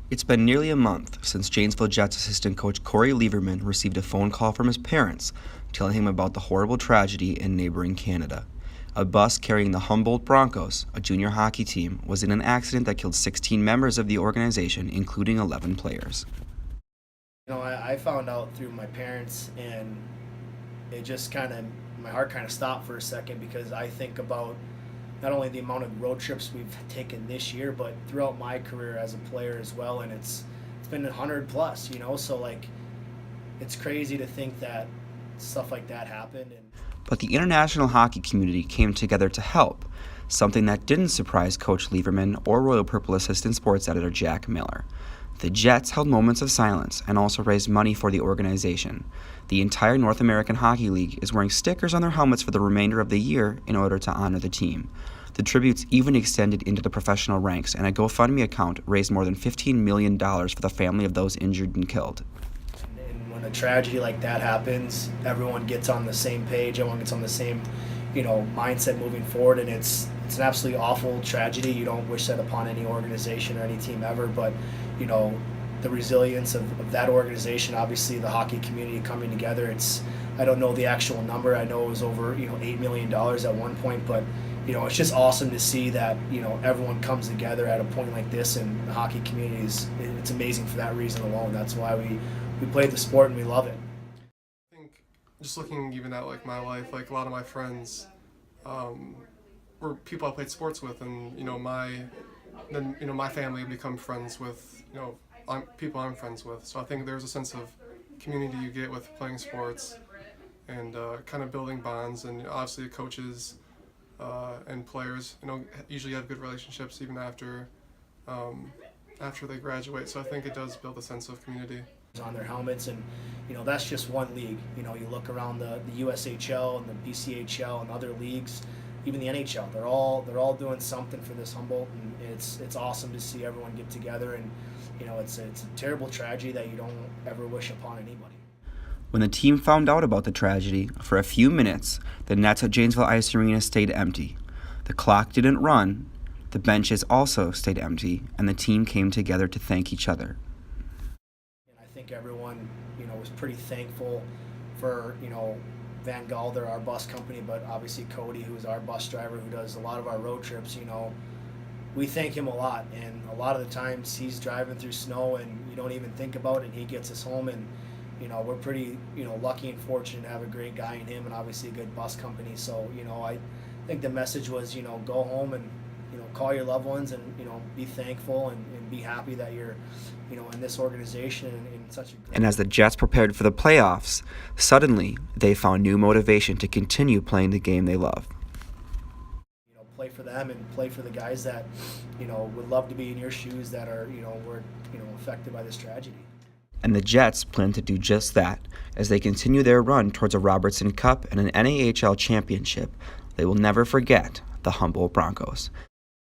It's been nearly a month since Janesville Jets assistant coach Corey Lieberman received a phone call from his parents telling him about the horrible tragedy in neighboring Canada. A bus carrying the Humboldt Broncos, a junior hockey team, was in an accident that killed 16 members of the organization, including 11 players. I found out through my parents, and it just my heart kind of stopped for a second, because I think about not only the amount of road trips we've taken this year, but throughout my career as a player as well, and it's been 100 plus, so it's crazy to think that stuff like that happened. But the international hockey community came together to help, something that didn't surprise Coach Lieberman or Royal Purple assistant sports editor Jack Miller. The Jets held moments of silence and also raised money for the organization. The entire North American Hockey League is wearing stickers on their helmets for the remainder of the year in order to honor the team. The tributes even extended into the professional ranks, and a GoFundMe account raised more than $15 million for the family of those injured and killed. And when a tragedy like that happens, everyone gets on the same page, everyone gets on the same mindset moving forward, and it's an absolutely awful tragedy. You don't wish that upon any organization or any team ever, but the resilience of that organization, obviously the hockey community coming together, I don't know the actual number. I know it was over $8 million at one point, but it's just awesome to see that everyone comes together at a point like this, and the hockey community it's amazing for that reason alone. That's why we play the sport and we love it. I think just looking even at my life, a lot of my friends were people I played sports with, and my family become friends with people I'm friends with. So I think there's a sense of community you get with playing sports, and kind of building bonds, and obviously coaches and players usually have good relationships even after they graduate. So I think it does build a sense of community On their helmets, and that's just one league. You look around the USHL and the BCHL and other leagues, even the NHL. They're all doing something for this Humboldt, and it's awesome to see everyone get together. And it's a terrible tragedy that you don't ever wish upon anybody. When the team found out about the tragedy, for a few minutes, the nets at Janesville Ice Arena stayed empty. The clock didn't run, the benches also stayed empty, and the team came together to thank each other. I think everyone, was pretty thankful for, Van Galder, our bus company, but obviously Cody, who is our bus driver, who does a lot of our road trips. We thank him a lot, and a lot of the times he's driving through snow and you don't even think about it, and he gets us home, and we're pretty lucky and fortunate to have a great guy in him, and obviously a good bus company. So I think the message was go home and call your loved ones, and be thankful, and be happy that you're in this organization and in such a great. And as the Jets prepared for the playoffs, suddenly they found new motivation to continue playing the game they love. Play for them and play for the guys that would love to be in your shoes, that are were affected by this tragedy. And the Jets plan to do just that as they continue their run towards a Robertson Cup and an NAHL championship. They will never forget the Humboldt Broncos.